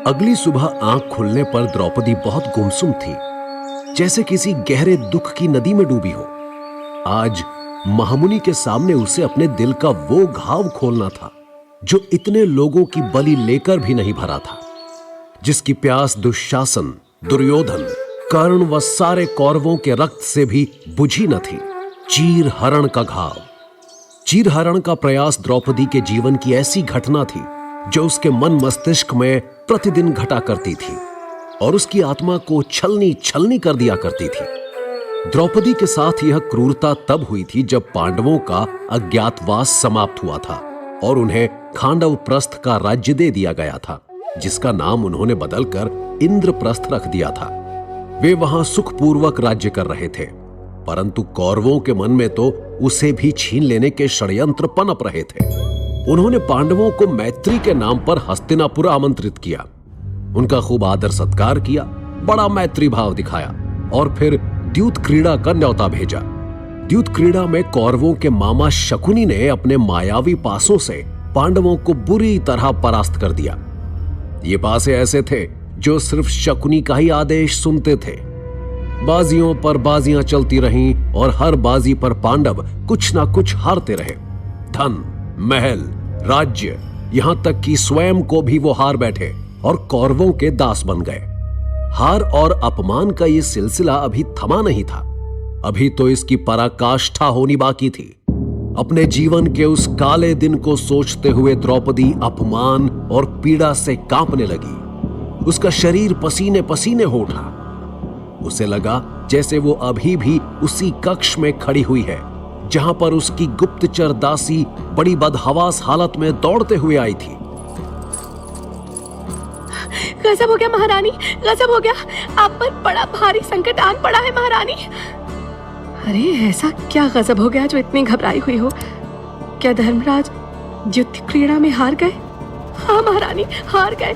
अगली सुबह आंख खुलने पर द्रौपदी बहुत गुमसुम थी, जैसे किसी गहरे दुख की नदी में डूबी हो। आज महामुनि के सामने उसे अपने दिल का वो घाव खोलना था जो इतने लोगों की बलि लेकर भी नहीं भरा था, जिसकी प्यास दुशासन, दुर्योधन, कर्ण व सारे कौरवों के रक्त से भी बुझी न थी। चीरहरण का घाव। चीरहरण का प्रयास द्रौपदी के जीवन की ऐसी घटना थी जो उसके मन मस्तिष्क में प्रतिदिन घटा करती थी और उसकी आत्मा को छलनी छलनी कर दिया करती थी। द्रौपदी के साथ यह क्रूरता तब हुई थी जब पांडवों का अज्ञातवास समाप्त हुआ था और उन्हें खांडवप्रस्थ का राज्य दे दिया गया था, जिसका नाम उन्होंने बदलकर इंद्रप्रस्थ रख दिया था। वे वहां सुखपूर्वक राज्य कर रहे थे, परंतु कौरवों के मन में तो उसे भी छीन लेने के षड्यंत्र पनप रहे थे। उन्होंने पांडवों को मैत्री के नाम पर हस्तिनापुर आमंत्रित किया, उनका खूब आदर सत्कार किया, बड़ा मैत्री भाव दिखाया और फिर द्यूत क्रीड़ा का न्योता भेजा। द्यूत क्रीड़ा में कौरवों के मामा शकुनी ने अपने मायावी पासों से पांडवों को बुरी तरह परास्त कर दिया। ये पासे ऐसे थे जो सिर्फ शकुनी का ही आदेश सुनते थे। बाजियों पर बाजियां चलती रहीं और हर बाजी पर पांडव कुछ ना कुछ हारते रहे। धन, महल, राज्य, यहां तक कि स्वयं को भी वो हार बैठे और कौरवों के दास बन गए। हार और अपमान का ये सिलसिला अभी थमा नहीं था। अभी तो इसकी पराकाष्ठा होनी बाकी थी। अपने जीवन के उस काले दिन को सोचते हुए द्रौपदी अपमान और पीड़ा से कांपने लगी। उसका शरीर पसीने पसीने हो उठा। उसे लगा जैसे वो अभी भी उसी कक्ष में खड़ी हुई है जहां पर उसकी गुप्तचर दासी बड़ी बदहवास हालत में दौड़ते हुए आई थी। गजब हो गया महारानी, गजब हो गया। आप पर बड़ा भारी संकट आन पड़ा है महारानी। अरे ऐसा क्या गजब हो गया जो इतनी घबराई हुई हो? क्या धर्मराज युद्ध क्रीड़ा में हार गए? हाँ महारानी, हार गए,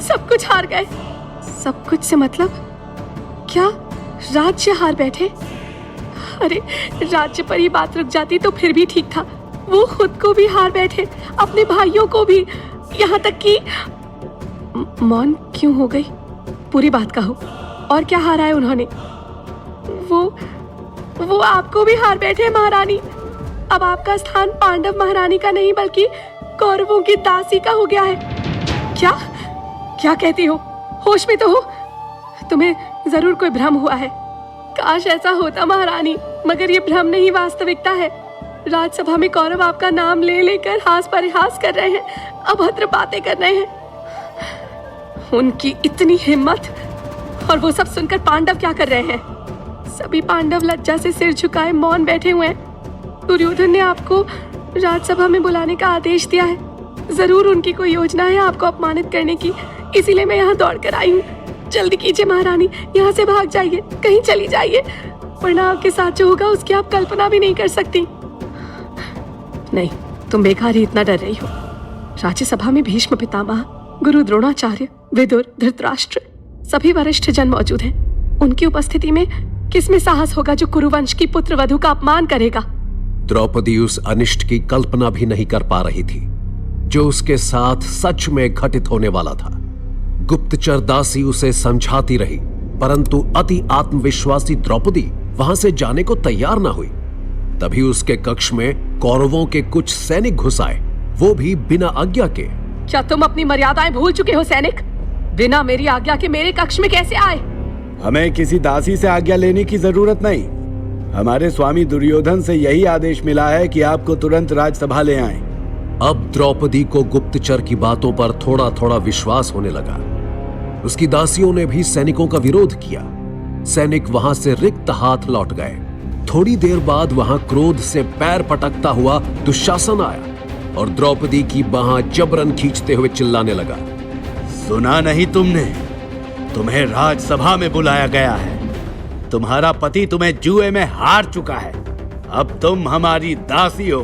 सब कुछ हार गए। सब कुछ से मतलब क्या राज्य हार बैठे? अरे राज्य पर ही बात रुक जाती तो फिर भी ठीक था। वो खुद को भी हार बैठे, अपने भाइयों को भी, यहाँ तक कि मौन क्यों हो गई? पूरी बात कहो। और क्या हारा है उन्होंने? वो आपको भी हार बैठे महारानी। अब आपका स्थान पांडव महारानी का नहीं बल्कि कौरवों की दासी का हो गया है। क्या कहती हो? होश में तो हो? तुम्हें जरूर कोई भ्रम हुआ है। काश ऐसा होता महारानी, मगर ये भ्रम नहीं, वास्तविकता है। राजसभा में कौरव आपका नाम ले लेकर हास परिहास कर रहे हैं, अभद्र बातें कर रहे हैं। उनकी इतनी हिम्मत, और वो सब सुनकर पांडव क्या कर रहे हैं? सभी पांडव लज्जा से सिर झुकाए मौन बैठे हुए हैं। दुर्योधन ने आपको राजसभा में बुलाने का आदेश दिया है। जरूर उनकी कोई योजना है आपको अपमानित करने की, इसीलिए मैं यहाँ दौड़ कर आई हूँ। जल्दी कीजिए महारानी, यहाँ से भाग जाइए, कहीं चली जाइए, वरना आपके साथ जो होगा उसकी आप कल्पना भी नहीं कर सकती। नहीं, तुम बेकार ही इतना डर रही हो। राज्यसभा में भीष्म पितामह, गुरु द्रोणाचार्य, विदुर, धृतराष्ट्र, सभी वरिष्ठ जन मौजूद हैं। उनकी उपस्थिति में किसमें साहस होगा जो कुरुवंश की पुत्र वधू का अपमान करेगा? द्रौपदी उस अनिष्ट की कल्पना भी नहीं कर पा रही थी जो उसके साथ सच में घटित होने वाला था। गुप्तचर दासी उसे समझाती रही, परंतु अति आत्मविश्वासी द्रौपदी वहां से जाने को तैयार ना हुई। तभी उसके कक्ष में कौरवों के कुछ सैनिक घुस आए, वो भी बिना आज्ञा के। क्या तुम अपनी मर्यादाएं भूल चुके हो सैनिक? बिना मेरी आज्ञा के मेरे कक्ष में कैसे आए? हमें किसी दासी से आज्ञा लेने की जरूरत नहीं। हमारे स्वामी दुर्योधन से यही आदेश मिला है कि आपको तुरंत राजसभा ले आएं। अब द्रौपदी को गुप्तचर की बातों पर थोड़ा थोड़ा विश्वास होने लगा। उसकी दासियों ने भी सैनिकों का विरोध किया। सैनिक वहां से रिक्त हाथ लौट गए। थोड़ी देर बाद वहां क्रोध से पैर पटकता हुआ दुशासन आया और द्रौपदी की बाह जबरन खींचते हुए चिल्लाने लगा। सुना नहीं तुमने? तुम्हें राजसभा में बुलाया गया है। तुम्हारा पति तुम्हें जुए में हार चुका है। अब तुम हमारी दासी हो।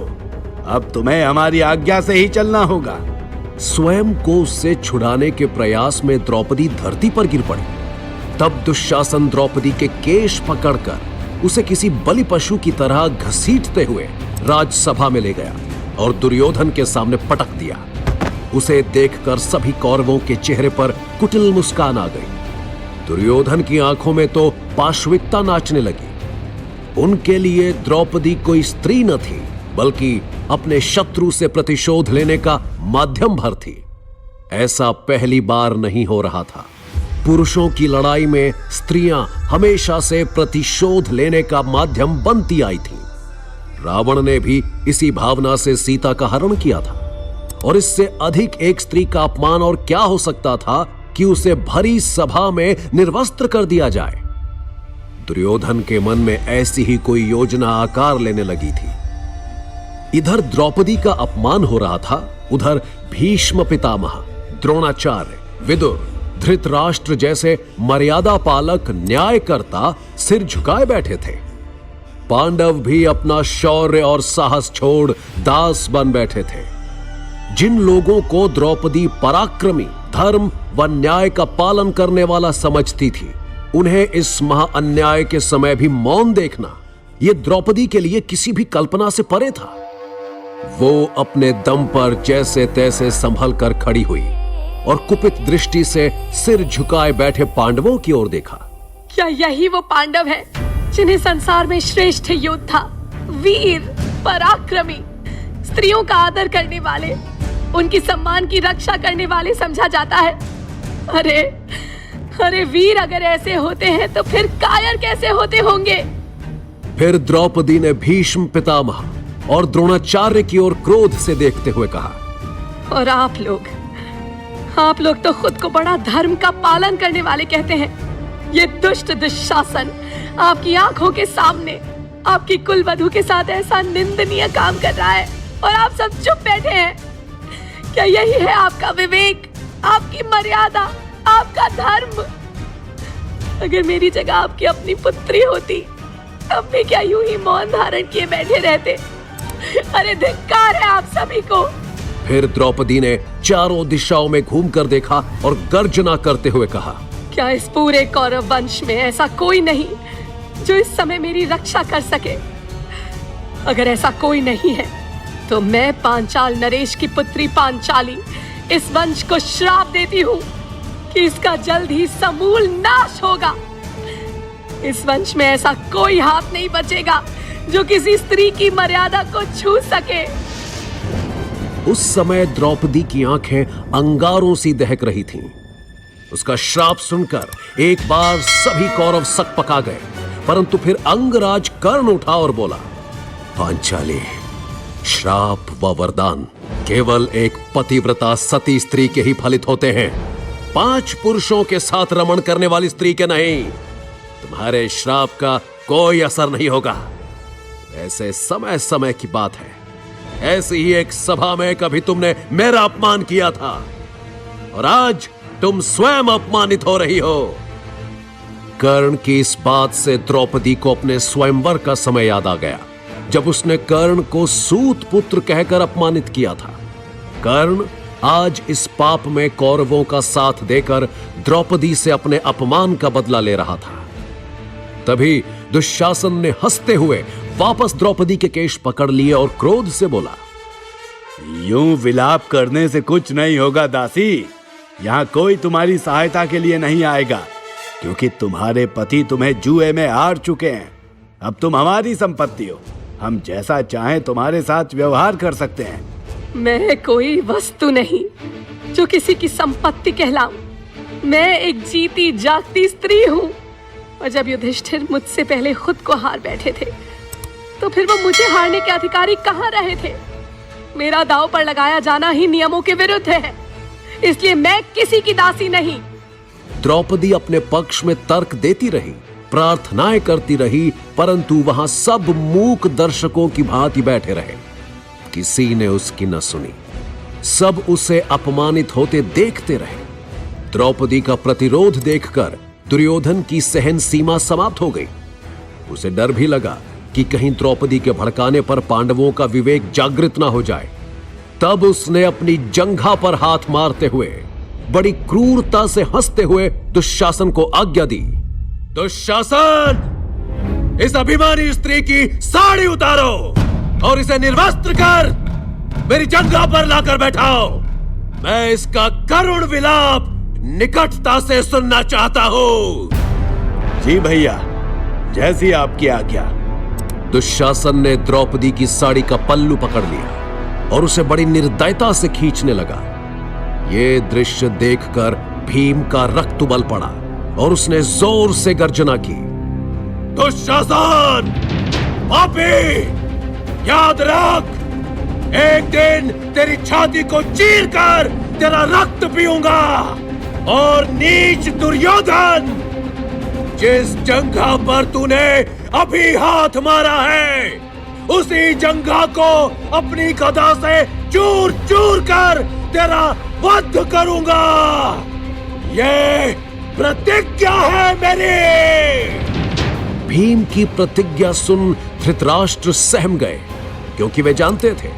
अब तुम्हें हमारी आज्ञा से ही चलना होगा। स्वयं को उससे छुड़ाने के प्रयास में द्रौपदी धरती पर गिर पड़ी। तब दुशासन द्रौपदी के केश पकड़कर उसे किसी बलि पशु की तरह घसीटते हुए राजसभा में ले गया और दुर्योधन के सामने पटक दिया। उसे देखकर सभी कौरवों के चेहरे पर कुटिल मुस्कान आ गई। दुर्योधन की आंखों में तो पाशविकता नाचने लगी। उनके लिए द्रौपदी कोई स्त्री न थी, बल्कि अपने शत्रु से प्रतिशोध लेने का माध्यम भर थी। ऐसा पहली बार नहीं हो रहा था। पुरुषों की लड़ाई में स्त्रियां हमेशा से प्रतिशोध लेने का माध्यम बनती आई थीं। रावण ने भी इसी भावना से सीता का हरण किया था, और इससे अधिक एक स्त्री का अपमान और क्या हो सकता था कि उसे भरी सभा में निर्वस्त्र कर दिया जाए। दुर्योधन के मन में ऐसी ही कोई योजना आकार लेने लगी थी। इधर द्रौपदी का अपमान हो रहा था, उधर भीष्म पितामह, द्रोणाचार्य, विदुर, धृतराष्ट्र जैसे मर्यादा पालक न्यायकर्ता सिर झुकाए बैठे थे। पांडव भी अपना शौर्य और साहस छोड़ दास बन बैठे थे। जिन लोगों को द्रौपदी पराक्रमी, धर्म व न्याय का पालन करने वाला समझती थी, उन्हें इस महाअन्याय के समय भी मौन देखना यह द्रौपदी के लिए किसी भी कल्पना से परे था। वो अपने दम पर जैसे तैसे संभल कर खड़ी हुई और कुपित दृष्टि से सिर झुकाए बैठे पांडवों की ओर देखा। क्या यही वो पांडव है जिन्हें संसार में श्रेष्ठ योद्धा, वीर, पराक्रमी, स्त्रियों का आदर करने वाले, उनकी सम्मान की रक्षा करने वाले समझा जाता है? अरे अरे वीर अगर ऐसे होते हैं तो फिर कायर कैसे होते होंगे? फिर द्रौपदी ने भीष्म पितामह और द्रोणाचार्य की ओर क्रोध से देखते हुए कहा, और आप लोग तो खुद को बड़ा धर्म का पालन करने वाले कहते हैं। ये दुष्ट दुशासन आपकी आंखों के सामने आपकी कुलवधू के साथ ऐसा निंदनीय काम कर रहा है और आप सब चुप बैठे हैं। क्या यही है आपका विवेक, आपकी मर्यादा, आपका धर्म? अगर मेरी जगह आपकी अपनी पुत्री होती तब भी क्या यूं ही मौन धारण किए बैठे रहते? अरे धिक्कार है आप सभी को। फिर द्रौपदी ने चारों दिशाओं में घूमकर देखा और गर्जना करते हुए कहा, क्या इस पूरे कौरव वंश में ऐसा कोई नहीं जो इस समय मेरी रक्षा कर सके? अगर ऐसा कोई नहीं है तो मैं पांचाल नरेश की पुत्री पांचाली इस वंश को श्राप देती हूँ कि इसका जल्द ही समूल नाश होगा। इस वंश में ऐसा कोई हाथ नहीं बचेगा जो किसी स्त्री की मर्यादा को छू सके। उस समय द्रौपदी की आंखें अंगारों सी दहक रही थीं। उसका श्राप सुनकर एक बार सभी कौरव सकपका गए, परंतु फिर अंगराज कर्ण उठा और बोला, पांचाली, श्राप व वरदान केवल एक पतिव्रता सती स्त्री के ही फलित होते हैं, 5 पुरुषों के साथ रमण करने वाली स्त्री के नहीं। तुम्हारे श्राप का कोई असर नहीं होगा। ऐसे समय समय की बात है, ऐसी ही एक सभा में कभी तुमने मेरा अपमान किया था और आज तुम स्वयं अपमानित हो रही हो। कर्ण की इस बात से द्रौपदी को अपने स्वयंवर का समय याद आ गया, जब उसने कर्ण को सूत पुत्र कहकर अपमानित किया था। कर्ण आज इस पाप में कौरवों का साथ देकर द्रौपदी से अपने अपमान का बदला ले रहा था। तभी दुशासन ने हंसते हुए वापस द्रौपदी के केश पकड़ लिए और क्रोध से बोला, यूं विलाप करने से कुछ नहीं होगा दासी। यहां कोई तुम्हारी सहायता के लिए नहीं आएगा, क्योंकि तुम्हारे पति तुम्हें जुए में हार चुके हैं। अब तुम हमारी संपत्ति हो, हम जैसा चाहें तुम्हारे साथ व्यवहार कर सकते हैं। मैं कोई वस्तु नहीं जो किसी की संपत्ति कहलाऊं। मैं एक जीती जागती स्त्री हूँ, और जब युधिष्ठिर मुझसे पहले खुद को हार बैठे थे तो फिर वो मुझे हारने के अधिकारी कहाँ रहे थे? मेरा दांव पर लगाया जाना ही नियमों के विरुद्ध है, इसलिए मैं किसी की दासी नहीं। द्रौपदी अपने पक्ष में तर्क देती रही, प्रार्थनाएं करती रही, परंतु वहां सब मूक दर्शकों की भांति बैठे रहे। किसी ने उसकी न सुनी। सब उसे अपमानित होते देखते रहे। द्रौपदी का प्रतिरोध देखकर दुर्योधन की सहन सीमा समाप्त हो गई। उसे डर भी लगा कि कहीं द्रौपदी के भड़काने पर पांडवों का विवेक जागृत ना हो जाए। तब उसने अपनी जंघा पर हाथ मारते हुए बड़ी क्रूरता से हंसते हुए दुशासन को आज्ञा दी, दुशासन, इस अभिमानी स्त्री की साड़ी उतारो और इसे निर्वस्त्र कर मेरी जंघा पर लाकर बैठाओ। मैं इसका करुण विलाप निकटता से सुनना चाहता हूं। जी भैया, जैसी आपकी आज्ञा। दुशासन ने द्रौपदी की साड़ी का पल्लू पकड़ लिया और उसे बड़ी निर्दयता से खींचने लगा। ये दृश्य देखकर भीम का रक्त उबल पड़ा और उसने जोर से गर्जना की, दुशासन, पापी, याद रख, एक दिन तेरी छाती को चीरकर तेरा रक्त पीऊंगा। और नीच दुर्योधन, जिस जंघा पर तूने अभी हाथ मारा है, उसी जंघा को अपनी गदा से चूर चूर कर तेरा वध करूंगा। ये प्रतिज्ञा है मेरी। भीम की प्रतिज्ञा सुन धृतराष्ट्र सहम गए, क्योंकि वे जानते थे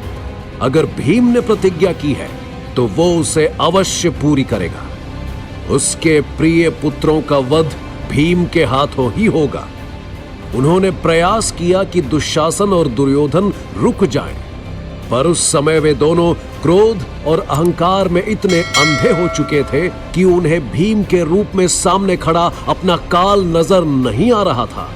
अगर भीम ने प्रतिज्ञा की है तो वो उसे अवश्य पूरी करेगा। उसके प्रिय पुत्रों का वध भीम के हाथों ही होगा। उन्होंने प्रयास किया कि दुशासन और दुर्योधन रुक जाएं, पर उस समय वे दोनों क्रोध और अहंकार में इतने अंधे हो चुके थे कि उन्हें भीम के रूप में सामने खड़ा अपना काल नजर नहीं आ रहा था।